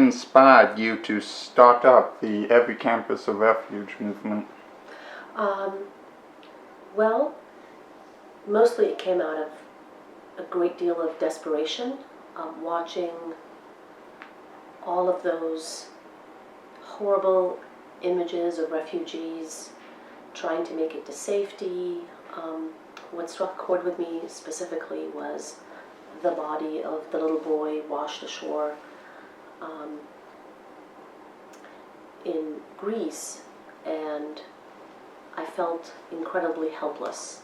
inspired you to start up the Every Campus a Refuge movement? Well, mostly it came out of a great deal of desperation, watching all of those horrible images of refugees trying to make it to safety. What struck a chord with me specifically was the body of the little boy washed ashore in Greece, and I felt incredibly helpless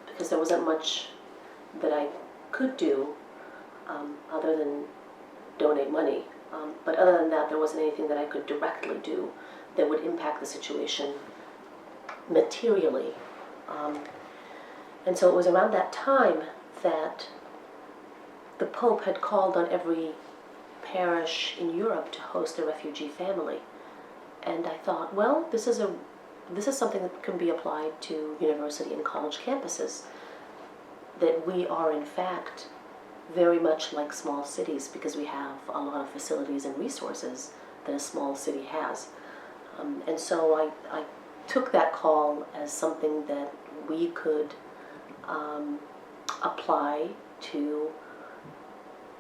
because there wasn't much that I could do other than donate money. But other than that, there wasn't anything that I could directly do that would impact the situation materially. And so it was around that time that the Pope had called on every parish in Europe to host a refugee family. And I thought, well, this is something that can be applied to university and college campuses, that we are in fact very much like small cities because we have a lot of facilities and resources that a small city has. And so I took that call as something that we could apply to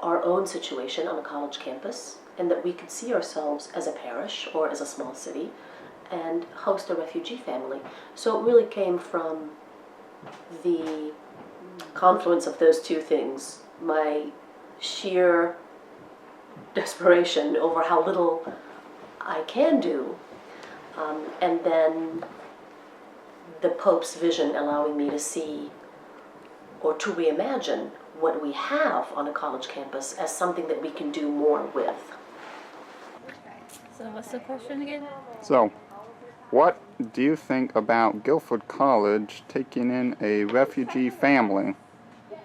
our own situation on a college campus, and that we could see ourselves as a parish or as a small city and host a refugee family. So it really came from the confluence of those two things, my sheer desperation over how little I can do, and then the Pope's vision allowing me to see or to reimagine what we have on a college campus as something that we can do more with. So what's the question again? So, what do you think about Guilford College taking in a refugee family?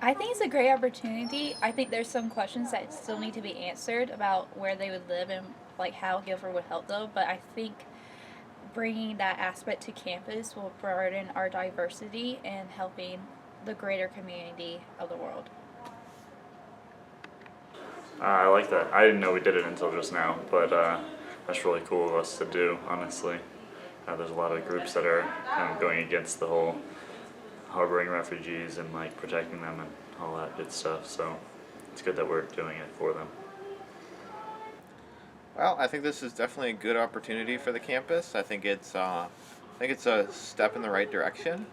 I think it's a great opportunity. I think there's some questions that still need to be answered about where they would live and like how Guilford would help them. But I think bringing that aspect to campus will broaden our diversity and helping the greater community of the world. I like that. I didn't know we did it until just now, but that's really cool of us to do, honestly. There's a lot of groups that are kind of going against the whole harboring refugees and like protecting them and all that good stuff, so it's good that we're doing it for them. Well, I think this is definitely a good opportunity for the campus. I think it's a step in the right direction.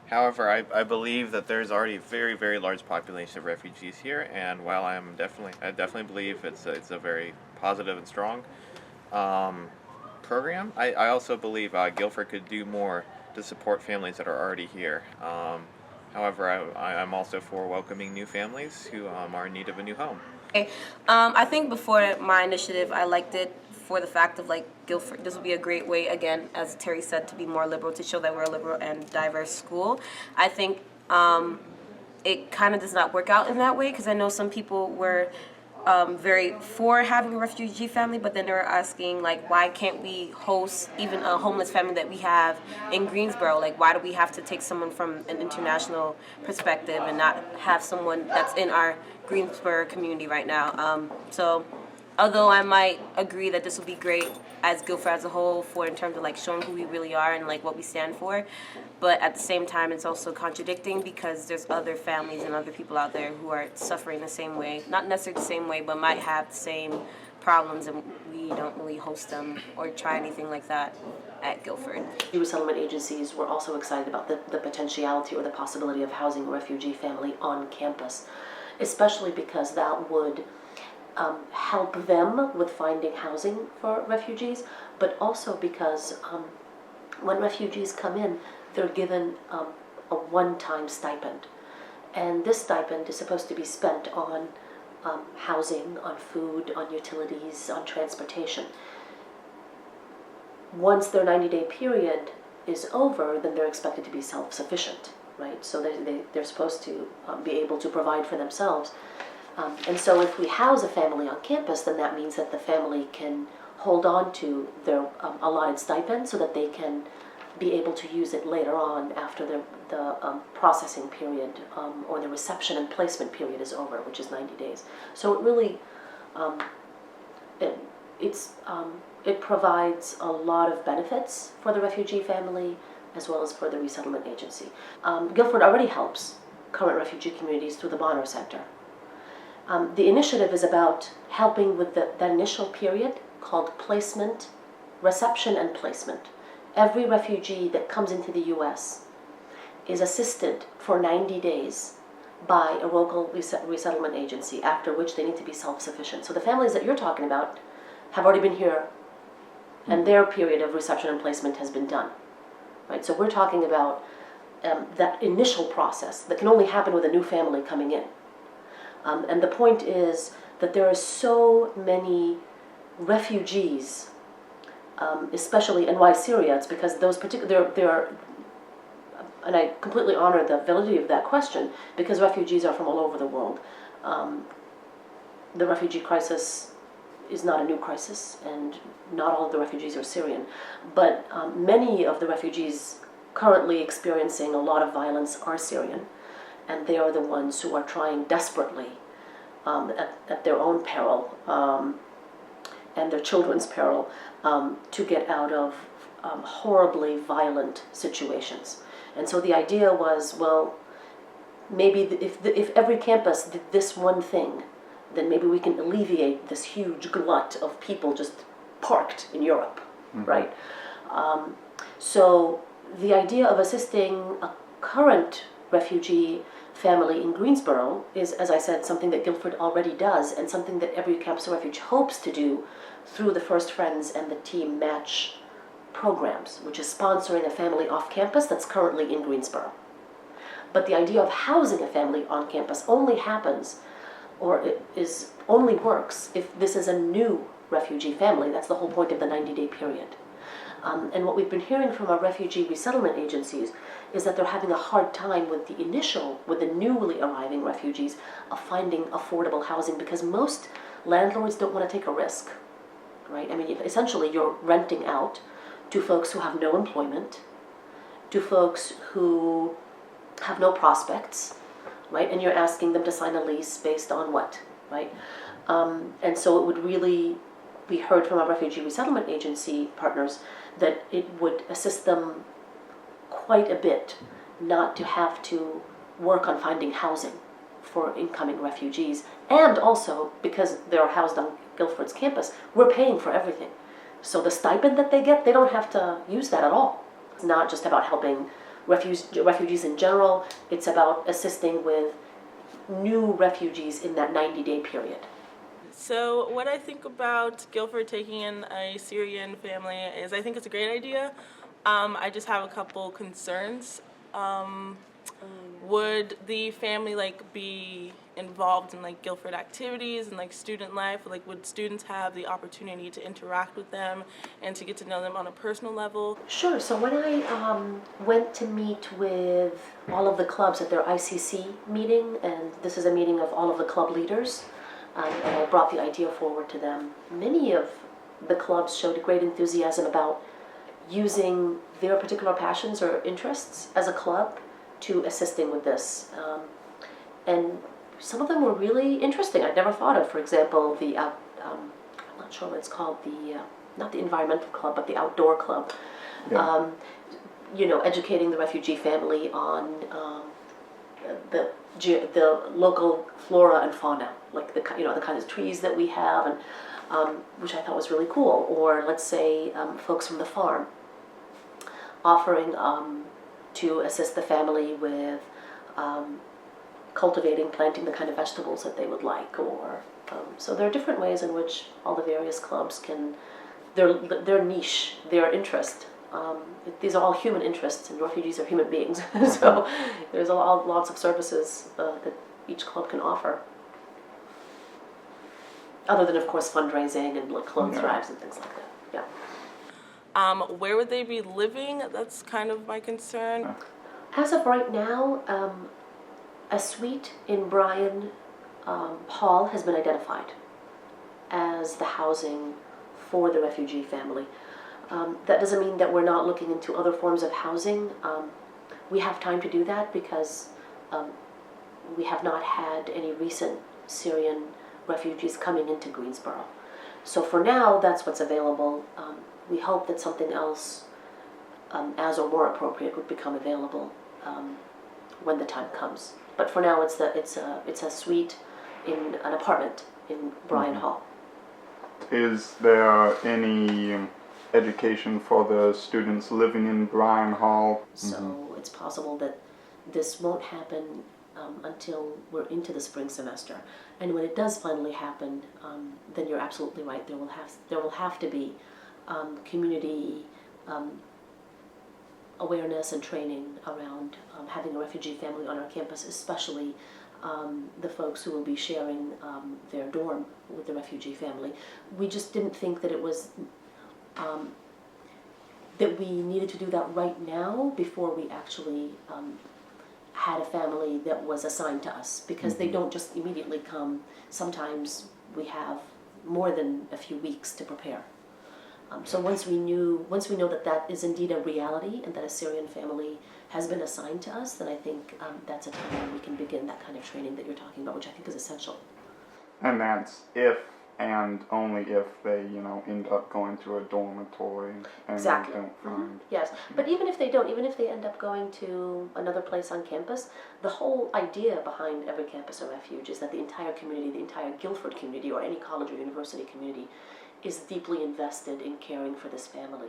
However, I believe that there's already a very, very large population of refugees here, and while I definitely believe it's a very positive and strong program, I also believe Guilford could do more to support families that are already here. However, I'm also for welcoming new families who are in need of a new home. Okay. I think before my initiative, I liked it for the fact of like Guilford. This would be a great way, again, as Terry said, to be more liberal, to show that we're a liberal and diverse school. I think it kind of does not work out in that way, because I know some people were very for having a refugee family, but then they were asking, like, why can't we host even a homeless family that we have in Greensboro? Like, why do we have to take someone from an international perspective and not have someone that's in our Greensboro community right now? So although I might agree that this would be great as Guilford as a whole for in terms of like showing who we really are and like what we stand for, but at the same time it's also contradicting because there's other families and other people out there who are suffering the same way, not necessarily the same way, but might have the same problems, and we don't really host them or try anything like that at Guilford. Resettlement agencies were also excited about the potentiality or the possibility of housing a refugee family on campus, especially because that would help them with finding housing for refugees, but also because when refugees come in, they're given a one-time stipend. And this stipend is supposed to be spent on housing, on food, on utilities, on transportation. Once their 90-day period is over, then they're expected to be self-sufficient, right? So they're supposed to be able to provide for themselves. And so if we house a family on campus, then that means that the family can hold on to their allotted stipend so that they can be able to use it later on after the processing period or the reception and placement period is over, which is 90 days. So it really it provides a lot of benefits for the refugee family as well as for the resettlement agency. Guilford already helps current refugee communities through the Bonner Center. The initiative is about helping with that initial period called placement, reception and placement. Every refugee that comes into the U.S. is assisted for 90 days by a local resettlement agency, after which they need to be self-sufficient. So the families that you're talking about have already been here, and their period of reception and placement has been done. Right? So we're talking about that initial process that can only happen with a new family coming in. And the point is that there are so many refugees, especially, and why Syria? It's because those particular, there are, and I completely honor the validity of that question, because refugees are from all over the world. The refugee crisis is not a new crisis, and not all of the refugees are Syrian. But many of the refugees currently experiencing a lot of violence are Syrian, and they are the ones who are trying desperately at their own peril and their children's peril to get out of horribly violent situations. And so the idea was, well, maybe if every campus did this one thing, then maybe we can alleviate this huge glut of people just parked in Europe, right? So the idea of assisting a current refugee family in Greensboro is, as I said, something that Guilford already does, and something that every Campus of Refuge hopes to do through the First Friends and the Team Match programs, which is sponsoring a family off campus that's currently in Greensboro. But the idea of housing a family on campus only happens, or it only works, if this is a new refugee family. That's the whole point of the 90-day period. And what we've been hearing from our refugee resettlement agencies is that they're having a hard time with the newly arriving refugees of finding affordable housing, because most landlords don't want to take a risk, right? I mean, essentially you're renting out to folks who have no employment, to folks who have no prospects, right? And you're asking them to sign a lease based on what, right? And so it would really be heard from our refugee resettlement agency partners that it would assist them quite a bit not to have to work on finding housing for incoming refugees. And also, because they're housed on Guilford's campus, we're paying for everything. So the stipend that they get, they don't have to use that at all. It's not just about helping refugees in general, it's about assisting with new refugees in that 90-day period. So what I think about Guilford taking in a Syrian family is I think it's a great idea. I just have a couple concerns. Would the family be involved in Guilford activities and student life? Would students have the opportunity to interact with them and to get to know them on a personal level? Sure. So when I went to meet with all of the clubs at their ICC meeting, and this is a meeting of all of the club leaders, and I brought the idea forward to them, many of the clubs showed great enthusiasm about using their particular passions or interests as a club to assisting with this. And some of them were really interesting. I'd never thought of, for example, the, I'm not sure what it's called, not the environmental club, but the outdoor club. Yeah. Educating the refugee family on the local flora and fauna, the kinds of trees that we have, and which I thought was really cool. Or let's say folks from the farm offering to assist the family with cultivating, planting the kind of vegetables that they would like. Or so there are different ways in which all the various clubs can, their niche, their interest. These are all human interests, and refugees are human beings. So there's lots of services that each club can offer. Other than, of course, fundraising and clothes drives and things like that. Yeah. Where would they be living? That's kind of my concern. As of right now, a suite in Bryan Hall has been identified as the housing for the refugee family. That doesn't mean that we're not looking into other forms of housing. We have time to do that because we have not had any recent Syrian refugees coming into Greensboro. So for now, that's what's available. We hope that something else, as or more appropriate, would become available when the time comes. But for now, it's a suite in an apartment in Bryan Hall. Is there any education for the students living in Bryan Hall? So it's possible that this won't happen until we're into the spring semester. And when it does finally happen, then you're absolutely right. There will have to be community awareness and training around having a refugee family on our campus, especially the folks who will be sharing their dorm with the refugee family. We just didn't think that it was that we needed to do that right now before we actually had a family that was assigned to us, because they don't just immediately come. Sometimes we have more than a few weeks to prepare. So once we know that that is indeed a reality and that a Syrian family has been assigned to us, then I think that's a time when we can begin that kind of training that you're talking about, which I think is essential. And that's if and only if they, end up going to a dormitory and Exactly. they don't find. Yes, but even if they don't, even if they end up going to another place on campus, the whole idea behind every campus or refuge is that the entire community, the entire Guilford community, or any college or university community, is deeply invested in caring for this family.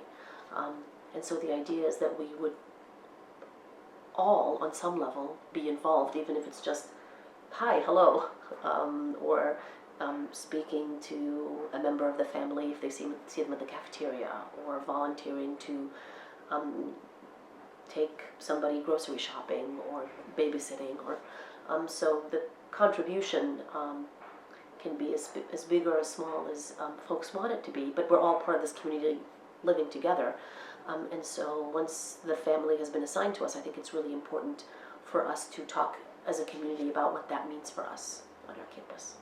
And so the idea is that we would all, on some level, be involved, even if it's just, hi, hello, or speaking to a member of the family if they see them at the cafeteria, or volunteering to take somebody grocery shopping or babysitting, or so the contribution can be as big or as small as folks want it to be, but we're all part of this community living together. And so once the family has been assigned to us, I think it's really important for us to talk as a community about what that means for us on our campus.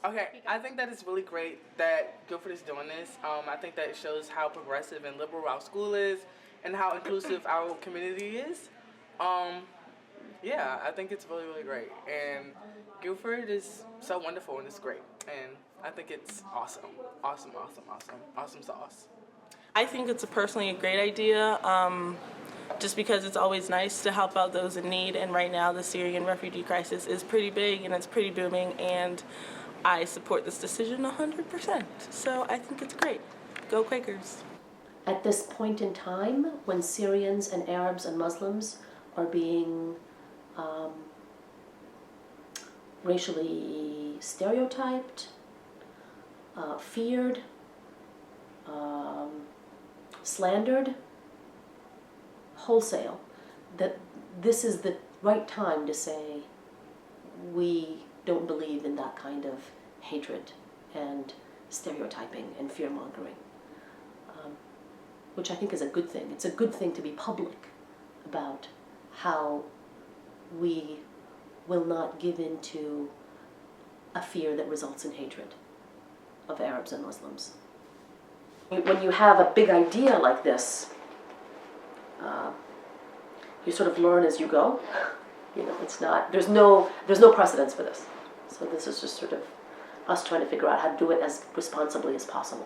Okay, I think that it's really great that Guilford is doing this. I think that it shows how progressive and liberal our school is and how inclusive our community is. Yeah, I think it's really, really great. And Guilford is so wonderful and it's great. And I think it's awesome. Awesome, awesome, awesome. Awesome sauce. I think it's personally a great idea, just because it's always nice to help out those in need, and right now the Syrian refugee crisis is pretty big and it's pretty booming, and I support this decision 100%. So I think it's great. Go Quakers. At this point in time, when Syrians and Arabs and Muslims are being racially stereotyped, feared, slandered, wholesale, that this is the right time to say we don't believe in that kind of hatred and stereotyping and fear-mongering, which I think is a good thing. It's a good thing to be public about how we will not give in to a fear that results in hatred of Arabs and Muslims. When you have a big idea like this, you sort of learn as you go. It's not, there's no precedence for this. So this is just sort of us trying to figure out how to do it as responsibly as possible.